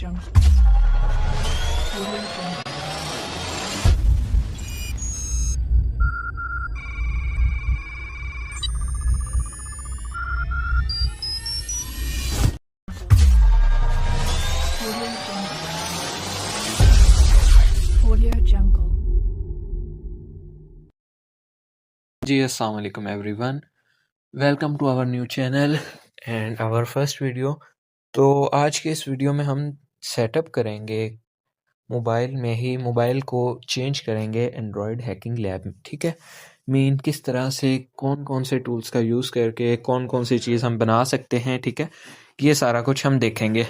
Jungle. Audio Jungle. Audio Jungle. Audio Jungle. जी अस्सलाम वालेकुम everyone, welcome to our new channel and our first video. तो आज के इस वीडियो में हम सेटअप करेंगे मोबाइल में ही, मोबाइल को चेंज करेंगे एंड्रॉयड हैकिंग लैब में। ठीक है, मीन किस तरह से कौन कौन से टूल्स का यूज़ करके कौन कौन सी चीज़ हम बना सकते हैं। ठीक है, ये सारा कुछ हम देखेंगे।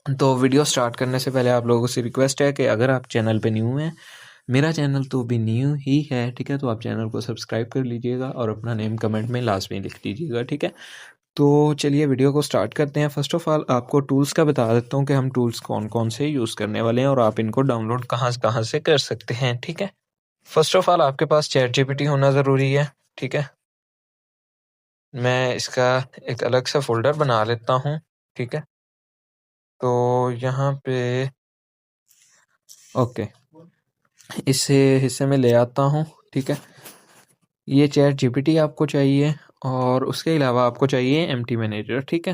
तो वीडियो स्टार्ट करने से पहले आप लोगों से रिक्वेस्ट है कि अगर आप चैनल पे न्यू हैं, मेरा चैनल तो भी न्यू ही है, ठीक है, तो आप चैनल को सब्सक्राइब कर लीजिएगा और अपना नेम कमेंट में लाजमी लिख दीजिएगा। ठीक है, तो चलिए वीडियो को स्टार्ट करते हैं। फर्स्ट ऑफ ऑल आपको टूल्स का बता देता हूँ कि हम टूल्स कौन कौन से यूज़ करने वाले हैं और आप इनको डाउनलोड कहाँ से कर सकते हैं। ठीक है, फर्स्ट ऑफ ऑल आपके पास चैट जीपीटी होना ज़रूरी है। ठीक है, मैं इसका एक अलग सा फोल्डर बना लेता हूँ। ठीक है, तो यहाँ पे ओके, इस हिस्से में ले आता हूँ। ठीक है, ये चैट जीपीटी आपको चाहिए और उसके अलावा आपको चाहिए एम्प्टी मैनेजर। ठीक है,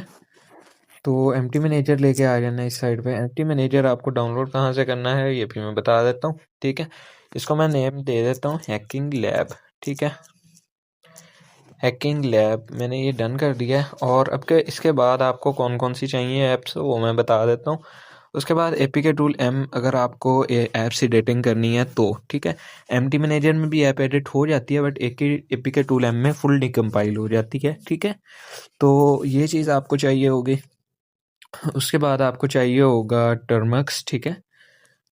तो एम्प्टी मैनेजर लेके आ जाना इस साइड पे। एम्प्टी मैनेजर आपको डाउनलोड कहाँ से करना है ये भी मैं बता देता हूँ। ठीक है, इसको मैं नेम दे देता हूँ हैकिंग लैब। ठीक है, हैकिंग लैब मैंने ये डन कर दिया है। और अब के इसके बाद आपको कौन कौन सी चाहिए ऐप्स वो मैं बता देता हूँ। उसके बाद एपीके टूल एम, अगर आपको ऐप से एडिटिंग करनी है तो। ठीक है, एम्प्टी मैनेजर में भी ऐप एडिट हो जाती है बट एक ही एपीके टूल एम में फुल डिकम्पाइल हो जाती है। ठीक है, तो ये चीज़ आपको चाहिए होगी। उसके बाद आपको चाहिए होगा टर्मक्स। ठीक है,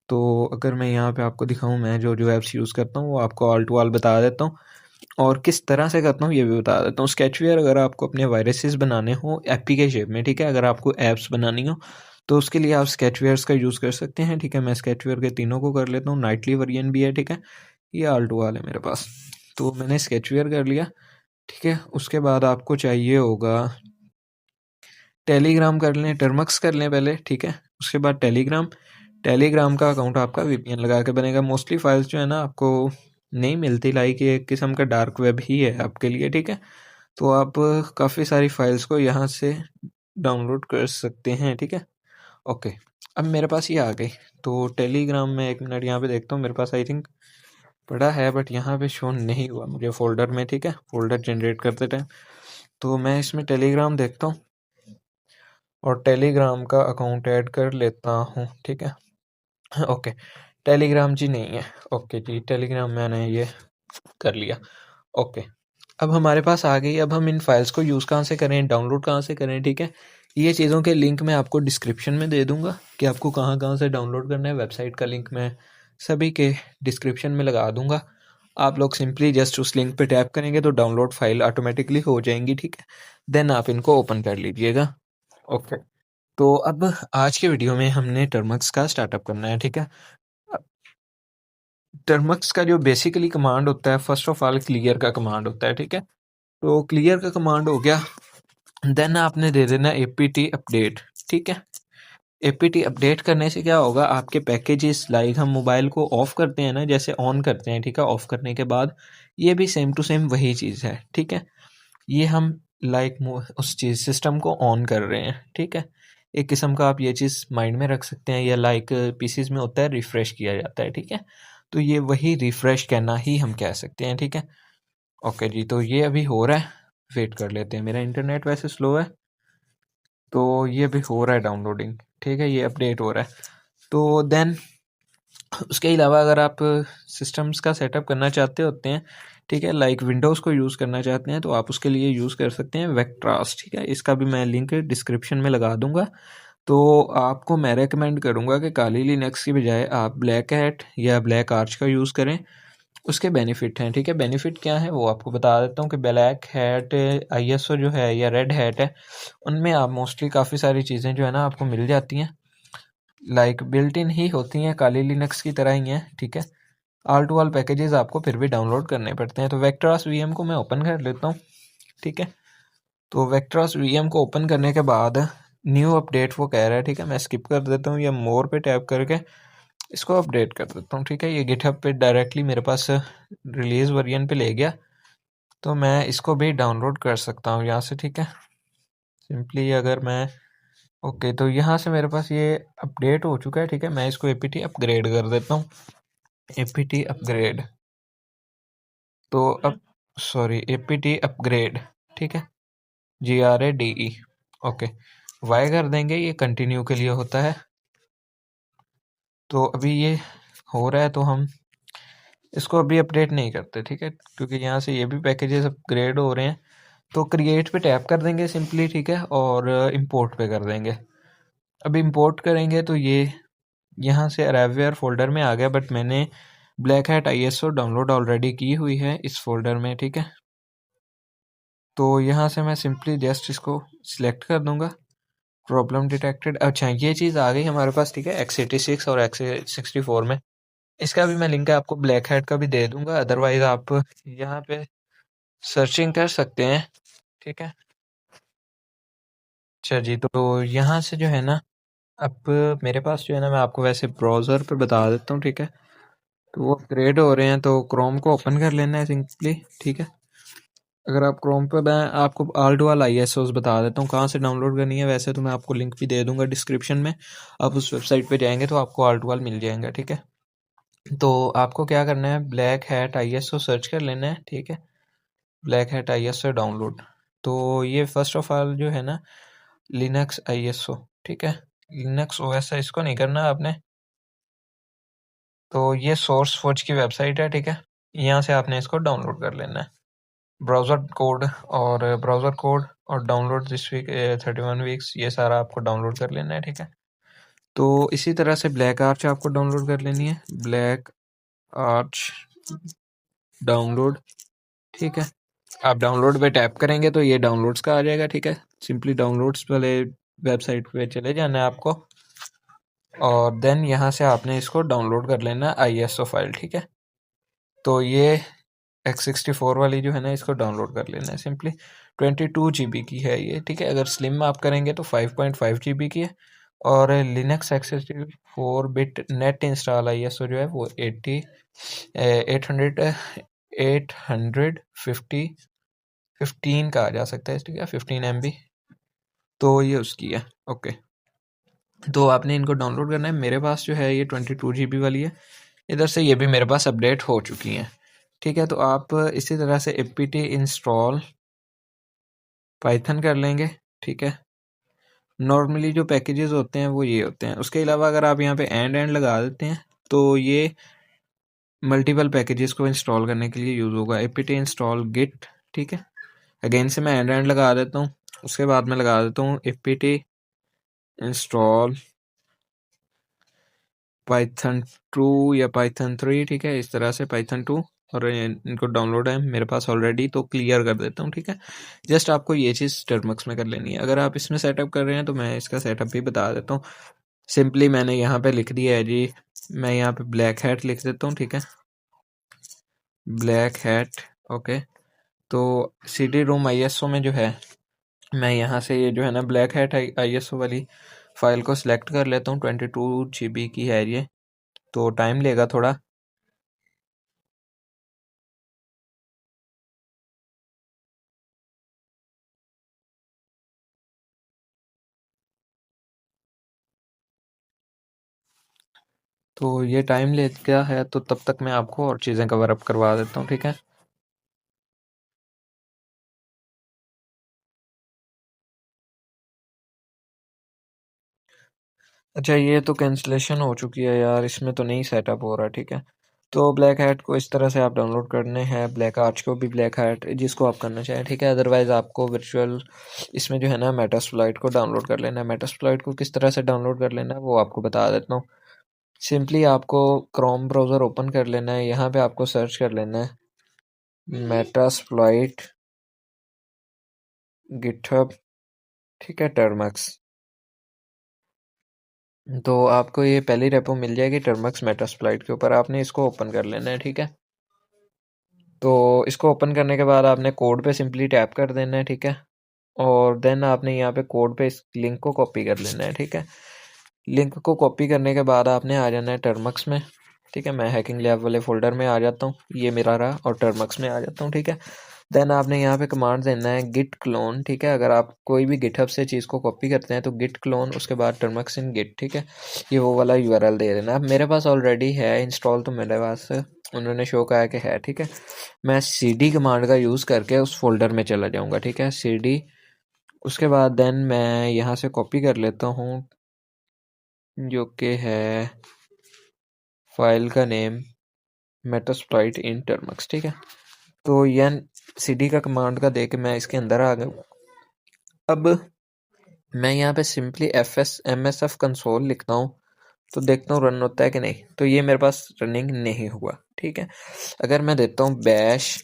तो अगर मैं यहाँ पे आपको दिखाऊं, मैं जो जो ऐप्स यूज़ करता हूँ वो आपको ऑल टू ऑल बता देता हूँ और किस तरह से करता हूँ ये भी बता देता हूँ। स्केचवेयर अगर आपको अपने वायरसेस बनाने हो एपी के शेप में, ठीक है, अगर आपको ऐप्स बनानी हो तो उसके लिए आप स्केचवेयर्स का यूज़ कर सकते हैं। ठीक है, मैं स्केचवेयर के तीनों को कर लेता हूँ, नाइटली वेरिएंट भी है। ठीक है, ये ऑल टू ऑल है मेरे पास, तो मैंने स्केचवेयर कर लिया। ठीक है, उसके बाद आपको चाहिए होगा टेलीग्राम कर लें, टर्मक्स कर लें पहले। ठीक है, उसके बाद टेलीग्राम का अकाउंट आपका वीपीएन लगा के बनेगा। मोस्टली फाइल्स जो है ना आपको नहीं मिलती, लाइक ये एक किस्म का डार्क वेब ही है आपके लिए। ठीक है, तो आप काफ़ी सारी फाइल्स को यहाँ से डाउनलोड कर सकते हैं। ठीक है, ओके, अब मेरे पास ये आ गई। तो टेलीग्राम में एक मिनट यहाँ पे देखता हूँ, मेरे पास आई थिंक पड़ा है बट यहाँ पे शो नहीं हुआ मुझे फोल्डर में। ठीक है, फोल्डर जनरेट करते टाइम, तो मैं इसमें टेलीग्राम देखता हूँ और टेलीग्राम का अकाउंट ऐड कर लेता हूँ। ठीक है, ओके, टेलीग्राम जी नहीं है। ओके जी, टेलीग्राम मैंने ये कर लिया। ओके, अब हमारे पास आ गई। अब हम इन फाइल्स को यूज़ कहाँ से करें, डाउनलोड कहाँ से करें। ठीक है, ये चीज़ों के लिंक मैं आपको डिस्क्रिप्शन में दे दूँगा कि आपको कहाँ कहाँ से डाउनलोड करना है। वेबसाइट का लिंक मैं सभी के डिस्क्रिप्शन में लगा दूँगा। आप लोग सिंपली जस्ट उस लिंक पे टैप करेंगे तो डाउनलोड फाइल ऑटोमेटिकली हो जाएंगी। ठीक है, देन आप इनको ओपन कर लीजिएगा। ओके, तो अब आज के वीडियो में हमने टर्मक्स का स्टार्टअप करना है। ठीक है, टर्मक्स का जो बेसिकली कमांड होता है, फर्स्ट ऑफ ऑल क्लियर का कमांड होता है। ठीक है, तो क्लियर का कमांड हो गया, देन आपने दे देना एपीटी अपडेट। ठीक है, एपीटी अपडेट करने से क्या होगा, आपके पैकेजेस लाइक हम मोबाइल को ऑफ करते हैं ना, जैसे ऑन करते हैं। ठीक है, ऑफ करने के बाद ये भी सेम टू सेम वही चीज़ है। ठीक है, ये हम लाइक उस चीज़ सिस्टम को ऑन कर रहे हैं। ठीक है, एक किस्म का आप ये चीज़ माइंड में रख सकते हैं, या लाइक पीसीज में होता है रिफ़्रेश किया जाता है। ठीक है, तो ये वही रिफ़्रेश कहना ही हम कह सकते हैं। ठीक है, ओके जी, तो ये अभी हो रहा है, वेट कर लेते हैं। मेरा इंटरनेट वैसे स्लो है तो ये अभी हो रहा है डाउनलोडिंग। ठीक है, ये अपडेट हो रहा है। तो देन उसके अलावा अगर आप सिस्टम्स का सेटअप करना चाहते होते हैं, ठीक है, लाइक विंडोज़ को यूज़ करना चाहते हैं, तो आप उसके लिए यूज़ कर सकते हैं वेक्ट्रास। ठीक है, इसका भी मैं लिंक डिस्क्रिप्शन में लगा दूंगा। तो आपको मैं रेकमेंड करूंगा कि काली लिनक्स की बजाय आप ब्लैक हैट या ब्लैक आर्च का यूज़ करें। उसके बेनिफिट हैं। ठीक है, बेनिफिट क्या है वो आपको बता देता हूँ कि ब्लैक हैट आईएसओ जो है या रेड हैट है, उनमें आप मोस्टली काफ़ी सारी चीज़ें जो है ना आपको मिल जाती हैं, लाइक बिल्ट इन ही होती हैं, काली लिनक्स की तरह ही हैं। ठीक है, ऑल टू ऑल पैकेजेस आपको फिर भी डाउनलोड करने पड़ते हैं। तो वेक्ट्रास वीएम को मैं ओपन कर लेता हूँ। ठीक है, तो वेक्ट्रास वीएम को ओपन करने के बाद न्यू अपडेट वो कह रहा है, ठीक है। मैं स्किप कर देता हूँ या मोर पे टैप करके इसको अपडेट कर देता हूँ, ठीक है। ये गिटहब पे डायरेक्टली मेरे पास रिलीज वर्जन पे ले गया, तो मैं इसको भी डाउनलोड कर सकता हूँ यहाँ से, ठीक है। सिंपली अगर मैं ओके, तो यहाँ से मेरे पास ये अपडेट हो चुका है, ठीक है। मैं इसको एपीटी अपग्रेड कर देता हूँ, एपीटी अपग्रेड। तो अब सॉरी, एपीटी अपग्रेड, ठीक है, GRADE, ओके। वाई कर देंगे, ये कंटिन्यू के लिए होता है। तो अभी ये हो रहा है, तो हम इसको अभी अपडेट नहीं करते, ठीक है, क्योंकि यहाँ से ये भी पैकेजेस अपग्रेड हो रहे हैं। तो क्रिएट पे टैप कर देंगे सिंपली, ठीक है, और इंपोर्ट पे कर देंगे। अब इंपोर्ट करेंगे तो ये यहाँ से अरावेयर फोल्डर में आ गया, बट मैंने black hat ISO download already की हुई है इस फोल्डर में, ठीक है। तो यहाँ से मैं सिंपली जस्ट इसको सिलेक्ट कर दूंगा, प्रॉब्लम डिटेक्टेड। अच्छा, ये चीज़ आ गई हमारे पास, ठीक है, x86 और x64 में। इसका भी मैं लिंक आपको ब्लैक हैट का भी दे दूंगा, अदरवाइज आप यहाँ पे सर्चिंग कर सकते हैं, ठीक है। अच्छा जी, तो यहाँ से जो है ना, अब मेरे पास जो है ना, मैं आपको वैसे ब्राउज़र पे बता देता हूँ, ठीक है। तो वो अपग्रेड हो रहे हैं, तो क्रोम को ओपन कर लेना है सिंपली, ठीक है। अगर आप क्रोम पे, मैं आपको ऑल टू ऑल ISOs बता देता हूँ कहाँ से डाउनलोड करनी है। वैसे तो मैं आपको लिंक भी दे दूंगा डिस्क्रिप्शन में, आप उस वेबसाइट पे जाएंगे तो आपको ऑल टू ऑल मिल जाएगा, ठीक है। तो आपको क्या करना है, ब्लैक हैट ISO सर्च कर लेना है, ठीक है, ब्लैक हैट ISO डाउनलोड। तो ये फर्स्ट ऑफ ऑल जो है ना, लिनक्स ISO, ठीक है, लिनक्स OS है, इसको नहीं करना आपने। तो ये सोर्स फोर्ज की वेबसाइट है, ठीक है, यहाँ से आपने इसको डाउनलोड कर लेना है। ब्राउज़र कोड और डाउनलोड दिस वीक 31 वीक्स, ये सारा आपको डाउनलोड कर लेना है, ठीक है। तो इसी तरह से ब्लैक आर्च आपको डाउनलोड कर लेनी है, ब्लैक आर्च डाउनलोड, ठीक है। आप डाउनलोड पे टैप करेंगे तो ये डाउनलोड्स का आ जाएगा, ठीक है। सिंपली डाउनलोड्स वाले वेबसाइट पे चले जाना है आपको, और देन यहाँ से आपने इसको डाउनलोड कर लेना है ISO फाइल, ठीक है। तो ये x64 वाली जो है ना, इसको डाउनलोड कर लेना है सिंपली। 22 GB की है ये, ठीक है। अगर स्लिम आप करेंगे तो 5.5 GB की है। और Linux x64 bit net install ISO जो है वो 815 का आ जा सकता है, ठीक है, 15 MB। तो ये उसकी है, ओके। तो आपने इनको डाउनलोड करना है। मेरे पास जो है ये 22 GB वाली है, इधर से ये भी मेरे पास अपडेट हो चुकी हैं, ठीक है। तो आप इसी तरह से apt इंस्टॉल पाइथन कर लेंगे, ठीक है। नॉर्मली जो पैकेजेस होते हैं वो ये होते हैं। उसके अलावा अगर आप यहाँ पे एंड लगा देते हैं तो ये मल्टीपल पैकेजेस को इंस्टॉल करने के लिए यूज़ होगा। apt इंस्टॉल गिट, ठीक है। अगेन से मैं एंड लगा देता हूँ, उसके बाद मैं लगा देता हूँ apt इंस्टॉल पाइथन 2 या पाइथन 3, ठीक है, इस तरह से पाइथन 2। और इनको डाउनलोड है मेरे पास ऑलरेडी, तो क्लियर कर देता हूँ, ठीक है। जस्ट आपको ये चीज़ टर्मक्स में कर लेनी है। अगर आप इसमें सेटअप कर रहे हैं तो मैं इसका सेटअप भी बता देता हूँ। सिंपली मैंने यहाँ पे लिख दिया है जी, मैं यहाँ पे ब्लैक हैट लिख देता हूँ, ठीक है, ब्लैक हैट, ओके। तो CD रोम ISO में जो है, मैं यहाँ से ये जो है ना ब्लैक हैट ISO वाली फाइल को सिलेक्ट कर लेता हूँ। 22 GB की है ये, तो टाइम लेगा थोड़ा। तो ये टाइम ले गया है, तो तब तक मैं आपको और चीज़ें कवर अप करवा देता हूँ, ठीक है। अच्छा, ये तो कैंसिलेशन हो चुकी है यार, इसमें तो नहीं सेटअप हो रहा, ठीक है। तो ब्लैक हैट को इस तरह से आप डाउनलोड करने हैं, ब्लैक आर्च को भी ब्लैक हैट, जिसको आप करना चाहें, ठीक है। अदरवाइज आपको वर्चुअल इसमें जो है ना मेटास्प्लॉइट को डाउनलोड कर लेना है। मेटास्प्लॉइट को किस तरह से डाउनलोड कर लेना है वो आपको बता देता हूँ। सिंपली आपको क्रोम ब्राउज़र ओपन कर लेना है, यहाँ पे आपको सर्च कर लेना है मेटास्प्लॉइट गिटहब, ठीक है, टर्मक्स। तो आपको ये पहली रेपो मिल जाएगी टर्मक्स मेटास्प्लॉइट के ऊपर, आपने इसको ओपन कर लेना है, ठीक है। तो इसको ओपन करने के बाद आपने कोड पे सिंपली टैप कर देना है, ठीक है। और देन आपने यहाँ पे कोड पे इस लिंक को कॉपी कर लेना है, ठीक है। लिंक को कॉपी करने के बाद आपने आ जाना है टर्मक्स में, ठीक है। मैं हैकिंग लैब वाले फोल्डर में आ जाता हूँ, ये मेरा रहा, और टर्मक्स में आ जाता हूँ, ठीक है। देन आपने यहाँ पे कमांड देना है गिट क्लोन, ठीक है। अगर आप कोई भी गिटहब से चीज़ को कॉपी करते हैं तो गिट क्लोन, उसके बाद टर्मक्स इन गिट, ठीक है। ये वो वाला यूआरएल दे देना। अब मेरे पास ऑलरेडी है इंस्टॉल, तो मेरे पास उन्होंने शो कहा कि है, ठीक है। मैं cd कमांड का यूज़ करके उस फोल्डर में चला जाऊँगा, ठीक है, cd। उसके बाद देन मैं यहाँ से कॉपी कर लेता हूँ, जो कि है फाइल का नेम मेटास्प्लॉइट इन टर्मक्स, ठीक है। तो यह cd का कमांड का दे के मैं इसके अंदर आ गया। अब मैं यहाँ पे सिंपली msf कंसोल लिखता हूँ, तो देखता हूँ रन होता है कि नहीं। तो ये मेरे पास रनिंग नहीं हुआ, ठीक है। अगर मैं देता हूँ बैश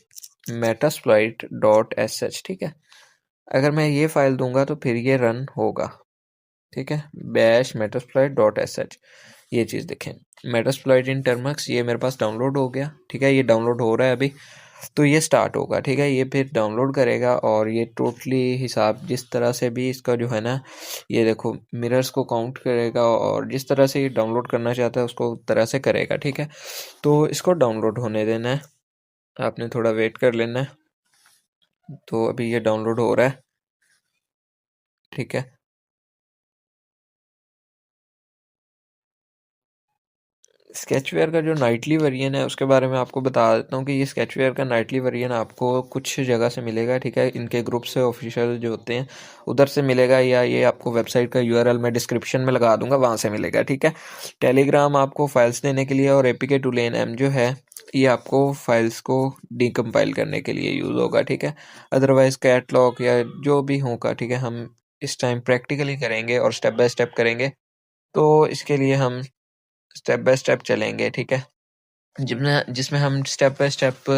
मेटास्प्लॉइट डॉट sh, ठीक है, अगर मैं ये फाइल दूंगा तो फिर ये रन होगा, ठीक है। बैश मेटास्प्लॉइट डॉट sh, ये चीज़ देखें, मेटास्प्लॉइट इन टर्मक्स, ये मेरे पास डाउनलोड हो गया, ठीक है। ये डाउनलोड हो रहा है अभी, तो ये स्टार्ट होगा, ठीक है। ये फिर डाउनलोड करेगा और ये टोटली हिसाब जिस तरह से भी इसका जो है ना, ये देखो मिरर्स को काउंट करेगा और जिस तरह से ये डाउनलोड करना चाहता है उसको तरह से करेगा, ठीक है। तो इसको डाउनलोड होने देना है, आपने थोड़ा वेट कर लेना है। तो अभी ये डाउनलोड हो रहा है, ठीक है। स्केचवेयर का जो नाइटली वेरिएंट है उसके बारे में आपको बता देता हूँ कि ये स्केचवेयर का नाइटली वेरिएंट आपको कुछ जगह से मिलेगा, ठीक है। इनके ग्रुप से ऑफिशियल जो होते हैं उधर से मिलेगा, या ये आपको वेबसाइट का यूआरएल मैं डिस्क्रिप्शन में लगा दूंगा, वहाँ से मिलेगा, ठीक है। टेलीग्राम आपको फाइल्स देने के लिए, और एपीके टू लेन एम जो है ये आपको फाइल्स को डिकम्पाइल करने के लिए यूज़ होगा, ठीक है। अदरवाइज कैटलॉग या जो भी होगा, ठीक है, हम इस टाइम प्रैक्टिकली करेंगे और स्टेप बाय स्टेप करेंगे। तो इसके लिए हम स्टेप बाय स्टेप चलेंगे, ठीक है, जिसमें जिसमें हम step by step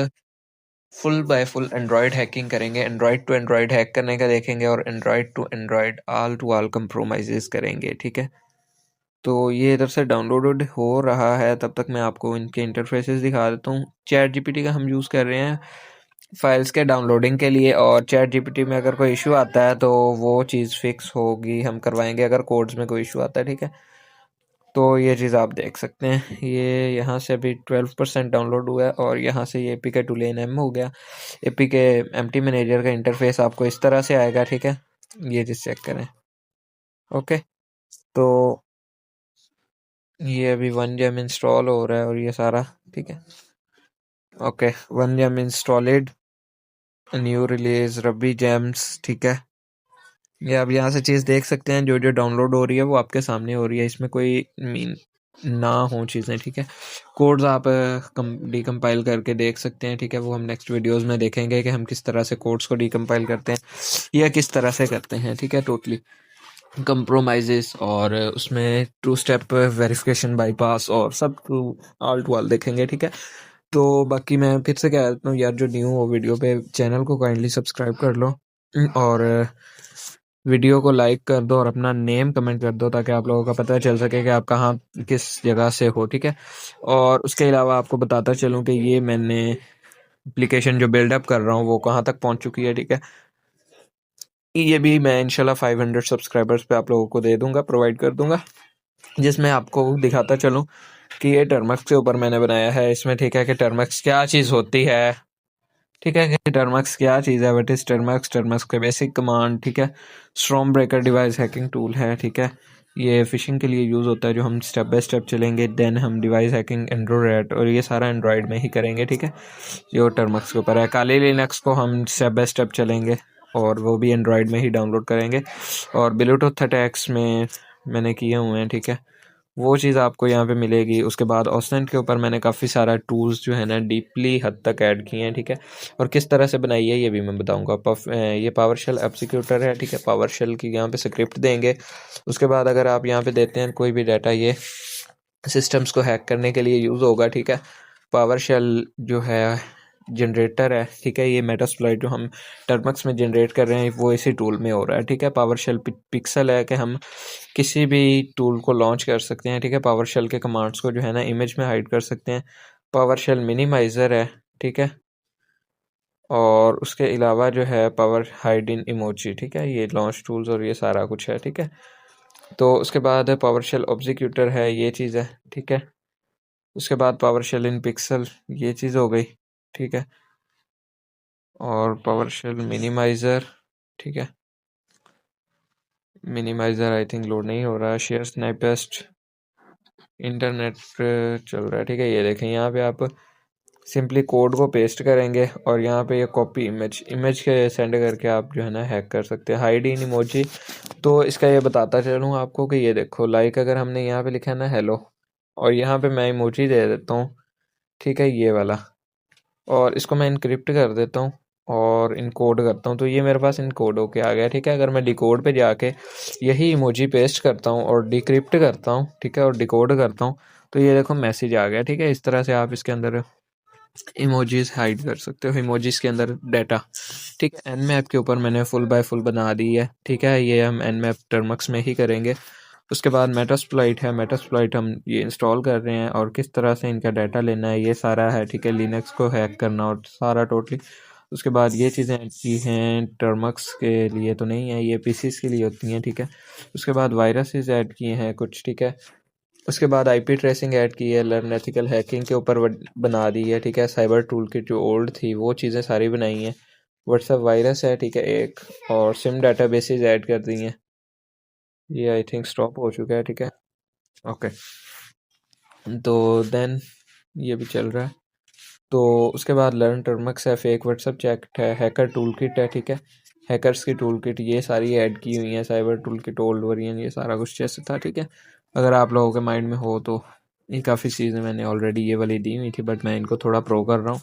full by full android hacking करेंगे, एंड्रॉयड टू एंड्रॉयड हैक करने का देखेंगे, और एंड्रॉयड टू ऑल कंप्रोमाइजेस करेंगे, ठीक है। तो ये इधर से डाउनलोडेड हो रहा है, तब तक मैं आपको इनके इंटरफेसेस दिखा देता हूँ। चैट जीपीटी का हम यूज़ कर रहे हैं फाइल्स के डाउनलोडिंग के लिए, और चैट जीपीटी में अगर कोई इशू आता है तो वो चीज़ फिक्स होगी, हम करवाएंगे अगर कोड्स में कोई इशू आता है, ठीक है। तो ये चीज़ आप देख सकते हैं, ये यहाँ से अभी 12% डाउनलोड हुआ है, और यहाँ से ये एपीके टू लेन एम हो गया। एपीके एम्प्टी मैनेजर का इंटरफेस आपको इस तरह से आएगा, ठीक है। ये चीज़ चेक करें, ओके। तो ये अभी वन जेम इंस्टॉल हो रहा है और ये सारा, ठीक है, okay. One gem installed, new release Ruby gems, ठीक है। ये आप यहाँ से चीज़ देख सकते हैं, जो जो डाउनलोड हो रही है वो आपके सामने हो रही है, इसमें कोई मीन ना हो चीज़ें, ठीक है। कोड्स आप डिकम्पाइल करके देख सकते हैं, ठीक है। वो हम नेक्स्ट वीडियोस में देखेंगे कि हम किस तरह से कोड्स को डिकम्पाइल करते हैं या किस तरह से करते हैं, ठीक है। टोटली कंप्रोमाइजेस और उसमें टू स्टेप वेरिफिकेशन बाईपास और सब टू ऑल देखेंगे, ठीक है। तो बाकी मैं फिर से कह देता हूँ यार, जो न्यू हो वीडियो पे, चैनल को काइंडली सब्सक्राइब कर लो, और वीडियो को लाइक कर दो, और अपना नेम कमेंट कर दो, ताकि आप लोगों का पता चल सके कि आप कहाँ किस जगह से हो, ठीक है। और उसके अलावा आपको बताता चलूँ कि ये मैंने एप्लीकेशन जो बिल्डअप कर रहा हूँ वो कहाँ तक पहुँच चुकी है, ठीक है। ये भी मैं इंशाल्लाह 500 सब्सक्राइबर्स पे आप लोगों को दे दूंगा, प्रोवाइड कर दूंगा, जिसमें आपको दिखाता चलूँ कि ये टर्मक्स के ऊपर मैंने बनाया है इसमें, ठीक है, कि टर्मक्स क्या चीज़ होती है, ठीक है, कि टर्मक्स क्या चीज़ है, व्हाट इज टर्मक्स, टर्मक्स के बेसिक कमांड, ठीक है। Storm breaker device hacking tool है, ठीक है। ये फिशिंग के लिए यूज़ होता है, जो हम स्टेप बाय स्टेप चलेंगे। देन हम डिवाइस हैकिंग एंड्रॉयड, और ये सारा एंड्रॉयड में ही करेंगे, ठीक है। जो टर्मक्स के ऊपर है। काली लिनक्स को हम स्टेप बाय स्टेप चलेंगे, और वो भी एंड्रॉयड में ही डाउनलोड करेंगे। और ब्लूटूथ अटैक्स में मैंने किए हुए हैं, ठीक है, वो चीज़ आपको यहाँ पे मिलेगी। उसके बाद ऑसनेंट के ऊपर मैंने काफ़ी सारा टूल्स जो है ना डीपली हद तक ऐड किए हैं, ठीक है। और किस तरह से बनाई है ये भी मैं बताऊंगा। ये पावरशेल एग्जीक्यूटर है, ठीक है, पावरशेल की यहाँ पे स्क्रिप्ट देंगे। उसके बाद अगर आप यहाँ पे देते हैं कोई भी डाटा, ये सिस्टम्स को हैक करने के लिए यूज़ होगा, ठीक है। पावरशेल जो है जनरेटर है, ठीक है, ये मेटास्प्लॉइट जो हम टर्मक्स में जनरेट कर रहे हैं वो इसी टूल में हो रहा है, ठीक है। पावरशेल पिक्सल है कि हम किसी भी टूल को लॉन्च कर सकते हैं, ठीक है। पावरशेल के कमांड्स को जो है ना इमेज में हाइड कर सकते हैं। पावरशेल मिनिमाइज़र है, ठीक है। और उसके अलावा जो है पावर हाइड इन इमोजी, ठीक है, ये लॉन्च टूल्स और ये सारा कुछ है, ठीक है। तो उसके बाद है पावर शेल ऑब्जिक्यूटर है, ये चीज़ है, ठीक है। उसके बाद पावर शेल इन पिक्सल, ये चीज़ हो गई, ठीक है। और पावर शेल मिनिमाइज़र, ठीक है, मिनिमाइज़र आई थिंक लोड नहीं हो रहा। शेयर स्नैपेस्ट इंटरनेट चल रहा है, ठीक है। ये देखें यहाँ पे आप सिंपली कोड को पेस्ट करेंगे और यहाँ पे ये कॉपी इमेज के सेंड करके आप जो है ना हैक कर सकते हैं। हाइड इन इमोजी, तो इसका ये बताता चलूँ आपको कि ये देखो लाइक अगर हमने यहाँ पे लिखा है ना हेलो, और यहाँ पे मैं इमोजी दे देता हूँ, ठीक है, ये वाला, और इसको मैं इनक्रिप्ट कर देता हूँ और इनकोड करता हूँ, तो ये मेरे पास इनकोड होके आ गया, ठीक है। अगर मैं डिकोड पे जाके यही इमोजी पेस्ट करता हूँ और डिक्रिप्ट करता हूँ, ठीक है, और डिकोड करता हूँ, तो ये देखो मैसेज आ गया, ठीक है। इस तरह से आप इसके अंदर इमोजीज हाइड कर सकते हो, इमोजीज के अंदर डाटा, ठीक है। एन मैप के ऊपर मैंने फुल बाय फुल बना दी है, ठीक है। ये हम एन मैप टर्मक्स में ही करेंगे। उसके बाद मेटास्प्लॉइट है, मेटास्प्लॉइट हम ये इंस्टॉल कर रहे हैं और किस तरह से इनका डाटा लेना है ये सारा है, ठीक है। लिनक्स को हैक करना और सारा टोटली। उसके बाद ये चीज़ें अच्छी हैं टर्मक्स के लिए तो नहीं है, ये पीसीस के लिए होती हैं, ठीक है। उसके बाद वायरसेस ऐड किए हैं कुछ, ठीक है। उसके बाद आईपी ट्रेसिंग ऐड की है, लर्न एथिकल हैकिंग के ऊपर बना दी है, ठीक है। साइबर टूल किट जो ओल्ड थी वो चीज़ें सारी बनाई हैं। व्हाट्सएप वायरस है, ठीक है, एक, और सिम डाटाबेसेस ऐड कर दी हैं। ये आई थिंक स्टॉप हो चुका है, ठीक है, ओके। तो देन ये भी चल रहा है। तो उसके बाद लर्न टर्मक्स है, फेक व्हाट्सएप चेक है, हैकर टूल किट है, ठीक है, हैकर्स की टूल किट, ये सारी ऐड की हुई है। Cyber tool kit old version, ये सारा कुछ जैसे था, ठीक है। अगर आप लोगों के माइंड में हो तो ये काफ़ी चीज़ें मैंने ऑलरेडी ये वाली दी हुई थी, बट मैं इनको थोड़ा प्रो कर रहा हूँ,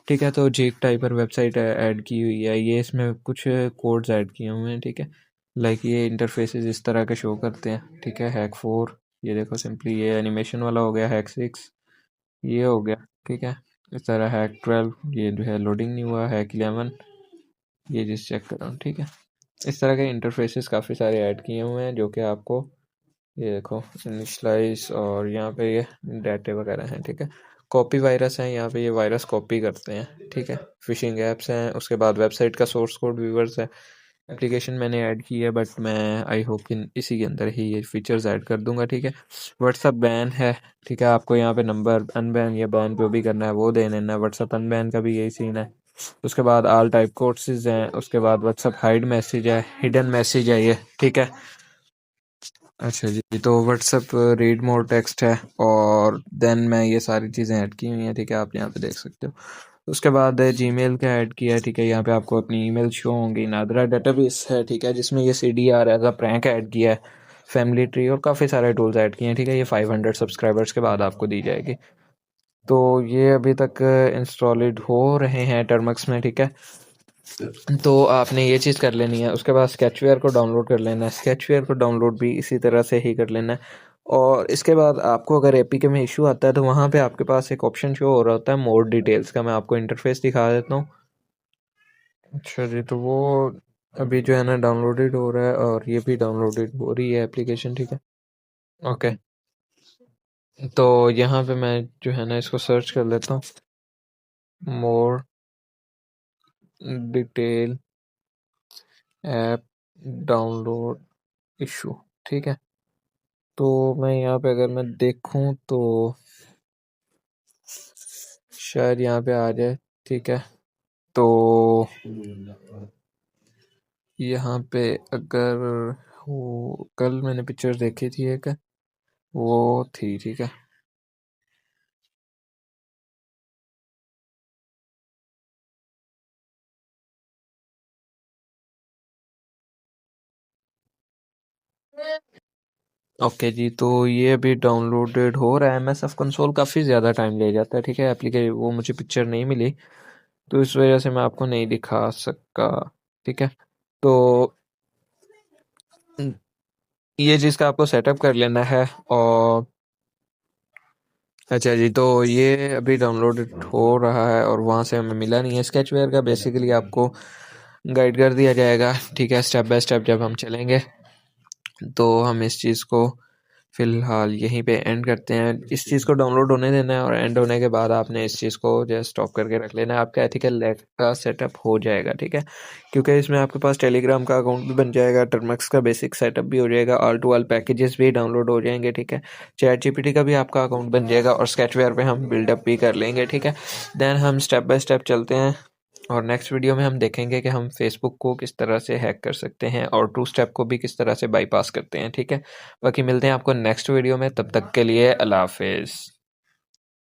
ठीक है। तो जेक टाइपर वेबसाइट ऐड की हुई है, ये इसमें कुछ कोड्स ऐड किए हुए हैं, ठीक है। लाइक ये इंटरफेसेस इस तरह के शो करते हैं, ठीक है। हैक 4, ये देखो सिंपली ये एनिमेशन वाला हो गया। हैक 6 ये हो गया, ठीक है। इस तरह हैक 12 ये जो है लोडिंग नहीं हुआ। हैक 11 ये जिस चेक कर रहा हूँ, ठीक है। इस तरह के इंटरफेसेस काफ़ी सारे ऐड किए हुए हैं जो कि आपको ये देखो इनिशलाइज और यहाँ पे ये डाटे वगैरह हैं, ठीक है। कॉपी वायरस हैं, यहाँ पे ये वायरस कॉपी करते हैं, ठीक है। फिशिंग ऐप्स हैं। उसके बाद वेबसाइट का सोर्स कोड व्यूवर्स है। एप्लीकेशन मैंने ऐड की है बट मैं आई होप कि इसी के अंदर ही ये फीचर्स ऐड कर दूंगा, ठीक है। व्हाट्सअप बैन है, ठीक है। आपको यहाँ पे नंबर अनबैन या बैन जो भी करना है वो दे देना है। व्हाट्सअप अनबैन का भी यही सीन है। उसके बाद ऑल टाइप कोर्सेज हैं। उसके बाद व्हाट्सअप हाइड मैसेज है, हिडन मैसेज है ये, ठीक है। अच्छा जी, तो व्हाट्सअप रीड मोर टेक्स्ट है और देन मैं ये सारी चीज़ें ऐड की हुई हैं, ठीक है, आप यहाँ पे देख सकते हो। उसके बाद जीमेल का ऐड किया है, ठीक है। यहाँ पे आपको अपनी ईमेल शो होंगी। नादरा डेटाबेस है, ठीक है, जिसमें ये CDR as a prank add किया है। फैमिली ट्री और काफ़ी सारे टूल्स ऐड किए हैं, ठीक है। ये 500 सब्सक्राइबर्स के बाद आपको दी जाएगी। तो ये अभी तक इंस्टॉलेड हो रहे हैं टर्मक्स में, ठीक है। तो आपने ये चीज़ कर लेनी है। उसके बाद स्केचवेयर को डाउनलोड कर लेना है। स्केचवेयर को डाउनलोड भी इसी तरह से ही कर लेना है। और इसके बाद आपको अगर APK में इशू आता है तो वहाँ पे आपके पास एक ऑप्शन शो हो रहा होता है मोर डिटेल्स का। मैं आपको इंटरफेस दिखा देता हूँ। अच्छा जी, तो वो अभी जो है ना डाउनलोडेड हो रहा है और ये भी डाउनलोडेड हो रही है एप्लीकेशन, ठीक है, ओके। तो यहाँ पे मैं जो है ना इसको सर्च कर लेता हूँ, more detail app download issue, ठीक है। तो मैं यहाँ पे अगर मैं देखूँ तो शायद यहाँ पे आ जाए, ठीक है। तो यहाँ पे अगर वो कल मैंने पिक्चर देखी थी एक, वो थी, ठीक है। ओके जी, तो ये अभी डाउनलोडेड हो रहा है। MS कंसोल काफ़ी ज़्यादा टाइम ले जाता है, ठीक है। एप्लीकेशन वो मुझे पिक्चर नहीं मिली तो इस वजह से मैं आपको नहीं दिखा सका, ठीक है। तो ये चीज़ का आपको सेटअप कर लेना है। और अच्छा जी, तो ये अभी डाउनलोड हो रहा है और वहाँ से हमें मिला नहीं है। स्केचवेयर का बेसिकली आपको गाइड कर दिया जाएगा, ठीक है। स्टेप बाय स्टेप जब हम चलेंगे तो हम इस चीज़ को फ़िलहाल यहीं पे एंड करते हैं। इस चीज़ को डाउनलोड होने देना है और एंड होने के बाद आपने इस चीज़ को जो है स्टॉप करके रख लेना है। आपका एथिकल लैब का सेटअप हो जाएगा, ठीक है? क्योंकि इसमें आपके पास टेलीग्राम का अकाउंट भी बन जाएगा, टर्मक्स का बेसिक सेटअप भी हो जाएगा, ऑल टू ऑल पैकेजेस भी डाउनलोड हो जाएंगे, ठीक है? चैट जीपीटी का भी आपका अकाउंट बन जाएगा और स्केचवेयर पे हम बिल्डअप भी कर लेंगे, ठीक है? देन हम स्टेप बाय स्टेप चलते हैं और नेक्स्ट वीडियो में हम देखेंगे कि हम फेसबुक को किस तरह से हैक कर सकते हैं और टू स्टेप को भी किस तरह से बाईपास करते हैं, ठीक है? बाकी मिलते हैं आपको नेक्स्ट वीडियो में, तब तक के लिए अल्लाह हाफिज़।